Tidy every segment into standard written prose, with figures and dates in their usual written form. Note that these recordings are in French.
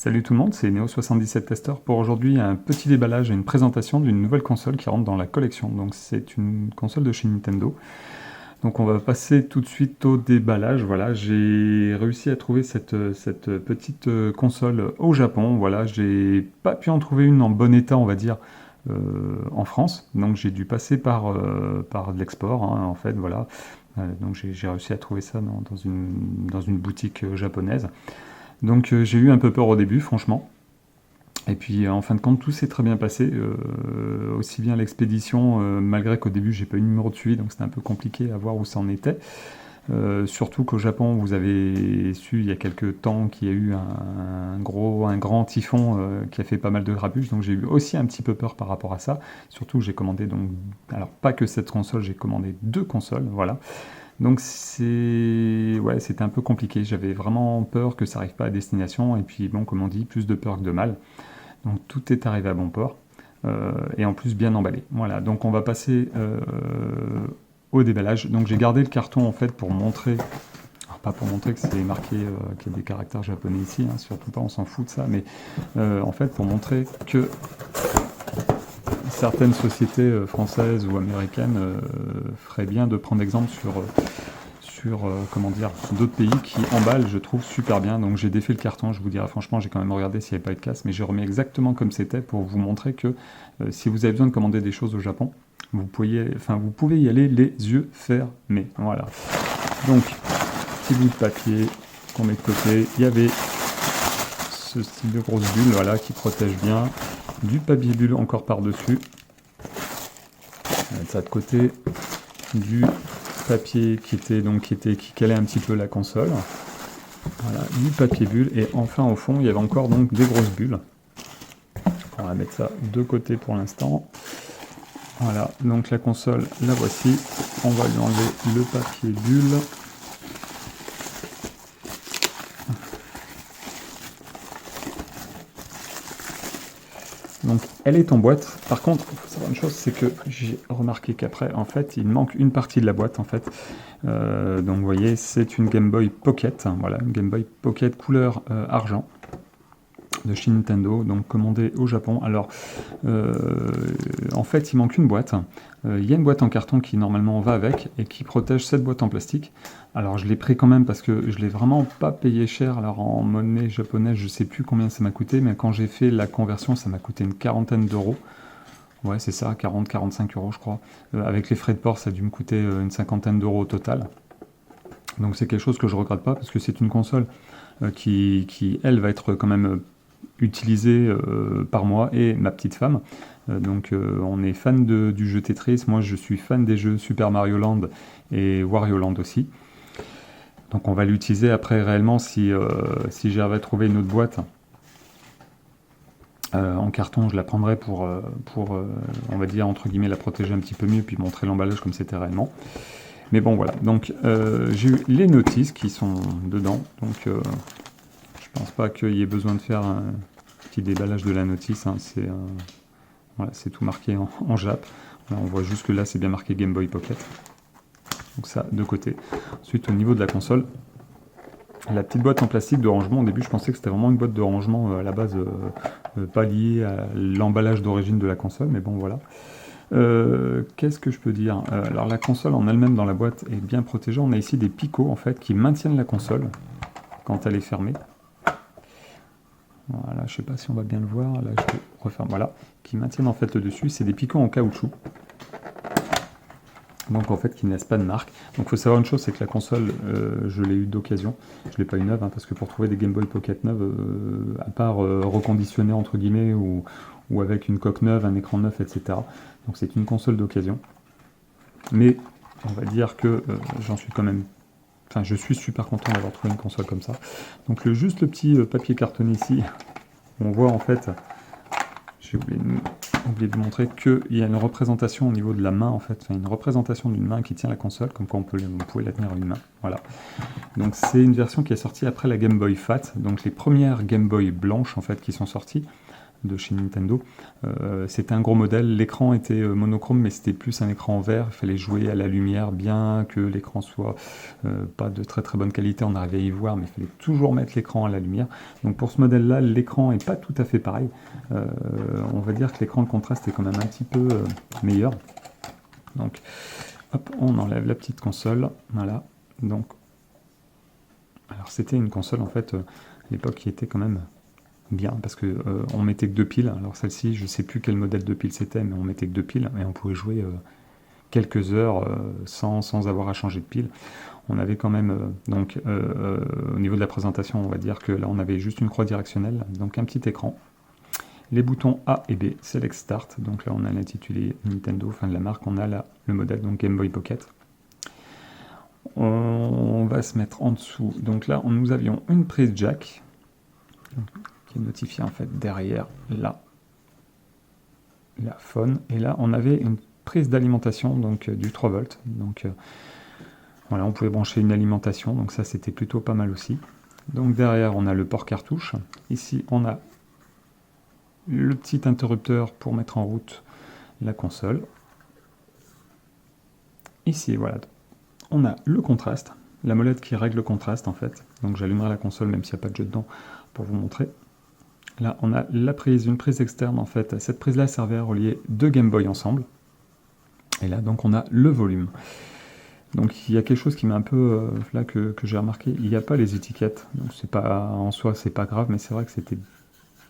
Salut tout le monde, c'est Neo77 Tester. Pour aujourd'hui, un petit déballage et une présentation d'une nouvelle console qui rentre dans la collection. Donc c'est une console de chez Nintendo. Donc on va passer tout de suite au déballage. Voilà, j'ai réussi à trouver cette petite console au Japon. Voilà, j'ai pas pu en trouver une en bon état, on va dire, en France. Donc j'ai dû passer par de l'export, hein, en fait, voilà. Donc j'ai réussi à trouver ça dans une boutique japonaise. Donc j'ai eu un peu peur au début, franchement. Et puis en fin de compte, tout s'est très bien passé. Aussi bien l'expédition, malgré qu'au début j'ai pas eu de numéro de suivi, donc c'était un peu compliqué à voir où ça en était. Surtout qu'au Japon, vous avez su il y a quelques temps qu'il y a eu un grand typhon qui a fait pas mal de grabuge, donc j'ai eu aussi un petit peu peur par rapport à ça. Surtout que j'ai commandé donc, alors pas que cette console, j'ai commandé deux consoles, voilà. Donc c'était un peu compliqué. J'avais vraiment peur que ça n'arrive pas à destination. Et puis bon, comme on dit, plus de peur que de mal. Donc tout est arrivé à bon port. Et en plus bien emballé. Voilà, donc on va passer au déballage. Donc j'ai gardé le carton en fait pour montrer, alors pas pour montrer que c'est marqué qu'il y a des caractères japonais ici, hein, surtout pas, on s'en fout de ça, mais en fait pour montrer que certaines sociétés françaises ou américaines feraient bien de prendre exemple sur comment dire, d'autres pays qui emballent, je trouve, super bien. Donc j'ai défait le carton, je vous dirais franchement, j'ai quand même regardé s'il n'y avait pas eu de casse, mais j'ai remis exactement comme c'était pour vous montrer que si vous avez besoin de commander des choses au Japon, vous pouvez y aller les yeux fermés. Voilà. Donc, petit bout de papier qu'on met de côté. Il y avait ce style de grosse bulle, voilà, qui protège bien. Du papier bulle encore par-dessus. On va mettre ça de côté. Du papier qui calait un petit peu la console. Voilà, du papier bulle. Et enfin, au fond, il y avait encore donc des grosses bulles. On va mettre ça de côté pour l'instant. Voilà, donc la console, la voici. On va lui enlever le papier bulle. Donc elle est en boîte. Par contre, il faut savoir une chose, c'est que j'ai remarqué qu'après, en fait, il manque une partie de la boîte, en fait. Donc vous voyez, c'est une Game Boy Pocket. Hein, voilà, une Game Boy Pocket couleur argent de chez Nintendo, donc commandée au Japon. Alors, en fait, il manque une boîte. Il y a une boîte en carton qui normalement va avec et qui protège cette boîte en plastique. Alors, je l'ai pris quand même parce que je l'ai vraiment pas payé cher. Alors, en monnaie japonaise, je sais plus combien ça m'a coûté, mais quand j'ai fait la conversion, ça m'a coûté une quarantaine d'euros. Ouais, c'est ça, 40-45 euros, je crois. Avec les frais de port, ça a dû me coûter une cinquantaine d'euros au total. Donc, c'est quelque chose que je regrette pas parce que c'est une console qui, elle, va être quand même utilisé par moi et ma petite femme. Donc on est fan du jeu Tetris, moi je suis fan des jeux Super Mario Land et Wario Land aussi. Donc on va l'utiliser après réellement si j'arrive à trouver une autre boîte en carton, je la prendrai pour on va dire entre guillemets la protéger un petit peu mieux puis montrer l'emballage comme c'était réellement. Mais bon voilà, donc j'ai eu les notices qui sont dedans, donc je pense pas qu'il y ait besoin de faire un petit déballage de la notice, hein. Voilà, c'est tout marqué en Jap. Voilà, on voit juste que là c'est bien marqué Game Boy Pocket. Donc ça de côté. Ensuite au niveau de la console, la petite boîte en plastique de rangement, au début je pensais que c'était vraiment une boîte de rangement à la base pas liée à l'emballage d'origine de la console, mais bon voilà. Qu'est-ce que je peux dire? Alors la console en elle-même dans la boîte est bien protégée. On a ici des picots en fait qui maintiennent la console quand elle est fermée. Voilà, je sais pas si on va bien le voir, là je vais refaire, voilà, qui maintiennent en fait dessus, c'est des picots en caoutchouc, donc en fait qui ne laissent pas de marque. Donc il faut savoir une chose, c'est que la console, je l'ai eu d'occasion, je l'ai pas eu neuve, hein, parce que pour trouver des Game Boy Pocket neuves, à part reconditionner entre guillemets, ou avec une coque neuve, un écran neuf, etc. Donc c'est une console d'occasion, mais on va dire que j'en suis quand même... Enfin, je suis super content d'avoir trouvé une console comme ça. Donc juste le petit papier cartonné ici, on voit en fait, j'ai oublié de montrer qu'il y a une représentation au niveau de la main en fait, enfin, une représentation d'une main qui tient la console, comme quoi on pouvait la tenir à une main. Voilà. Donc c'est une version qui est sortie après la Game Boy Fat, donc les premières Game Boy blanches en fait qui sont sorties. de chez Nintendo. C'était un gros modèle, l'écran était monochrome, mais c'était plus un écran vert, il fallait jouer à la lumière, bien que l'écran soit pas de très très bonne qualité, on arrivait à y voir, mais il fallait toujours mettre l'écran à la lumière. Donc pour ce modèle-là, l'écran n'est pas tout à fait pareil. On va dire que l'écran de contraste est quand même un petit peu meilleur. Donc hop, on enlève la petite console, voilà. Donc, alors c'était une console en fait, à l'époque qui était quand même bien, parce que on mettait que 2 piles. Alors celle-ci, je sais plus quel modèle de pile c'était, mais on mettait que 2 piles et on pouvait jouer quelques heures sans avoir à changer de pile. On avait quand même, au niveau de la présentation, on va dire que là on avait juste une croix directionnelle, donc un petit écran. Les boutons A et B, Select Start, donc là on a l'intitulé Nintendo, enfin de la marque, on a là le modèle, donc Game Boy Pocket. On va se mettre en dessous, donc là nous avions une prise jack, qui est notifiée en fait derrière là, la phone, et là on avait une prise d'alimentation, donc du 3 volts, donc voilà, on pouvait brancher une alimentation, donc ça c'était plutôt pas mal aussi. Donc derrière on a le port cartouche, ici on a le petit interrupteur pour mettre en route la console. Ici, voilà, on a le contraste, la molette qui règle le contraste en fait. Donc j'allumerai la console même s'il n'y a pas de jeu dedans pour vous montrer. Là, on a la prise, une prise externe en fait. Cette prise-là servait à relier 2 Game Boy ensemble. Et là, donc, on a le volume. Donc il y a quelque chose qui m'a un peu là que j'ai remarqué. Il n'y a pas les étiquettes. Donc c'est pas en soi, c'est pas grave, mais c'est vrai que c'était,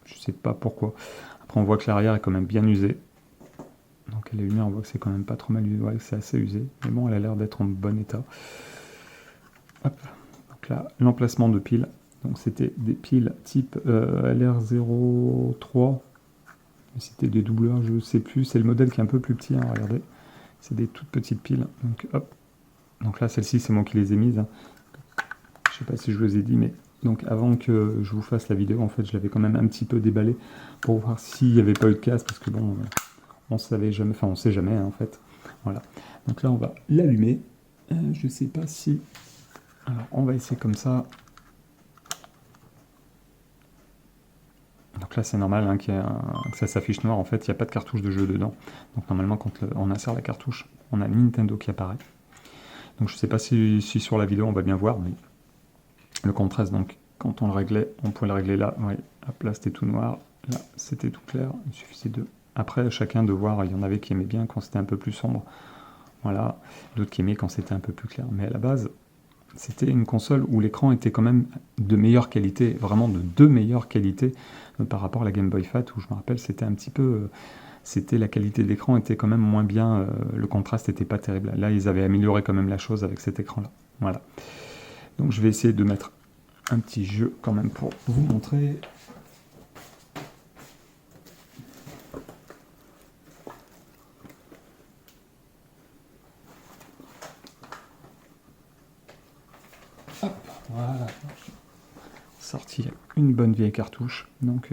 je sais pas pourquoi. Après, on voit que l'arrière est quand même bien usé. Donc les lumières, on voit que c'est quand même pas trop mal usé, ouais, c'est assez usé, mais bon, elle a l'air d'être en bon état. Hop. Donc là, l'emplacement de piles. Donc c'était des piles type LR03. C'était des doubleurs, je sais plus. C'est le modèle qui est un peu plus petit, hein, regardez. C'est des toutes petites piles. Donc hop. Donc là, celles-ci, c'est moi qui les ai mises. Hein. Je sais pas si je vous les ai dit, mais donc avant que je vous fasse la vidéo, en fait, je l'avais quand même un petit peu déballé pour voir s'il n'y avait pas eu de casse, parce que bon, on savait jamais, enfin on sait jamais hein, en fait. Voilà. Donc là, on va l'allumer. Je sais pas si. Alors, on va essayer comme ça. Donc là, c'est normal hein, que ça s'affiche noir. En fait, il n'y a pas de cartouche de jeu dedans. Donc normalement, quand on insère la cartouche, on a Nintendo qui apparaît. Donc je ne sais pas si sur la vidéo on va bien voir, mais le contraste, donc quand on le réglait, on pouvait le régler là. Oui, hop, là c'était tout noir. Là, c'était tout clair. Il suffisait de. Après, chacun de voir. Il y en avait qui aimaient bien quand c'était un peu plus sombre. Voilà. D'autres qui aimaient quand c'était un peu plus clair. Mais à la base, c'était une console où l'écran était quand même de meilleure qualité, vraiment de meilleure qualité par rapport à la Game Boy Fat, où je me rappelle c'était un petit peu, la qualité d'écran était quand même moins bien, le contraste n'était pas terrible. Là, ils avaient amélioré quand même la chose avec cet écran-là. Voilà. Donc je vais essayer de mettre un petit jeu quand même pour vous montrer. Hop, voilà. Sortir une bonne vieille cartouche, donc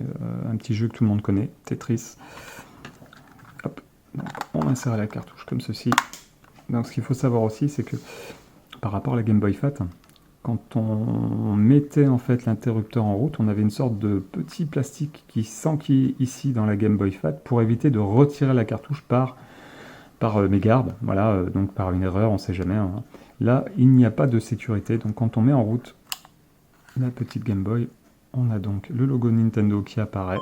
un petit jeu que tout le monde connaît, Tetris. Hop, donc on insère la cartouche comme ceci. Donc ce qu'il faut savoir aussi, c'est que par rapport à la Game Boy Fat, quand on mettait en fait l'interrupteur en route, on avait une sorte de petit plastique qui s'enquille ici dans la Game Boy Fat pour éviter de retirer la cartouche par mégarde, voilà, donc par une erreur, on ne sait jamais. Hein. Là, il n'y a pas de sécurité, donc quand on met en route la petite Game Boy, on a donc le logo Nintendo qui apparaît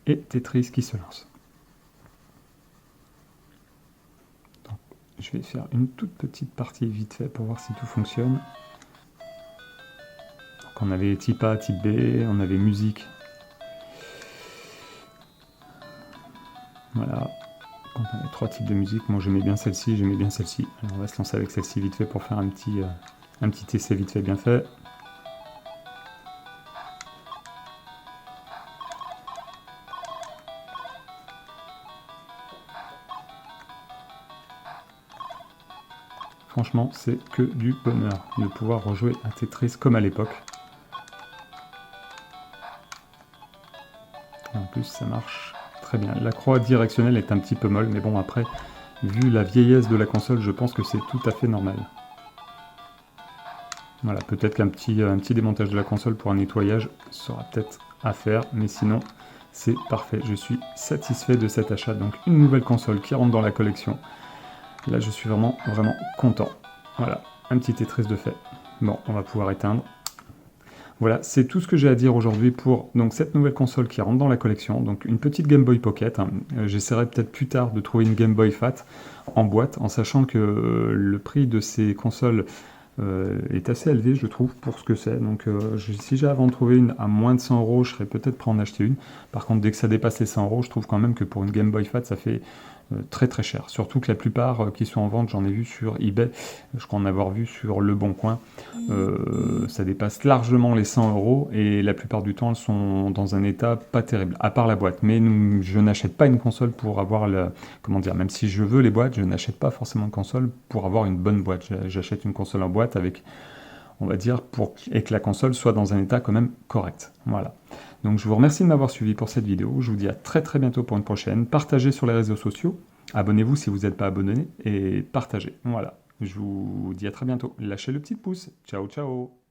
et Tetris qui se lance. Donc, je vais faire une toute petite partie vite fait pour voir si tout fonctionne. Donc on avait type A, type B, on avait musique. Voilà. On avait 3 types de musique. Moi j'aimais bien celle-ci, j'aimais bien celle-ci. Alors on va se lancer avec celle-ci vite fait pour faire un petit essai vite fait bien fait. Franchement, c'est que du bonheur de pouvoir rejouer à Tetris comme à l'époque. Et en plus, ça marche très bien. La croix directionnelle est un petit peu molle, mais bon, après, vu la vieillesse de la console, je pense que c'est tout à fait normal. Voilà, peut-être qu'un petit démontage de la console pour un nettoyage sera peut-être à faire, mais sinon c'est parfait, je suis satisfait de cet achat. Donc une nouvelle console qui rentre dans la collection, là je suis vraiment content. Voilà, un petit Tetris de fait. Bon, on va pouvoir éteindre. Voilà, c'est tout ce que j'ai à dire aujourd'hui pour donc, cette nouvelle console qui rentre dans la collection. Donc une petite Game Boy Pocket. Hein. J'essaierai peut-être plus tard de trouver une Game Boy Fat en boîte, en sachant que le prix de ces consoles est assez élevé, je trouve, pour ce que c'est. Donc si j'avais en trouvé une à moins de 100 €, je serais peut-être prêt à en acheter une. Par contre, dès que ça dépasse les 100 €, je trouve quand même que pour une Game Boy Fat, ça fait très très cher. Surtout que la plupart qui sont en vente, j'en ai vu sur eBay, je crois en avoir vu sur Le Bon Coin, ça dépasse largement les 100 € et la plupart du temps elles sont dans un état pas terrible, à part la boîte. Mais je n'achète pas une console pour avoir comment dire, même si je veux les boîtes, je n'achète pas forcément une console pour avoir une bonne boîte. J'achète une console en boîte avec, on va dire, et que la console soit dans un état quand même correct. Voilà. Donc je vous remercie de m'avoir suivi pour cette vidéo. Je vous dis à très très bientôt pour une prochaine. Partagez sur les réseaux sociaux. Abonnez-vous si vous n'êtes pas abonné et partagez. Voilà. Je vous dis à très bientôt. Lâchez le petit pouce. Ciao ciao.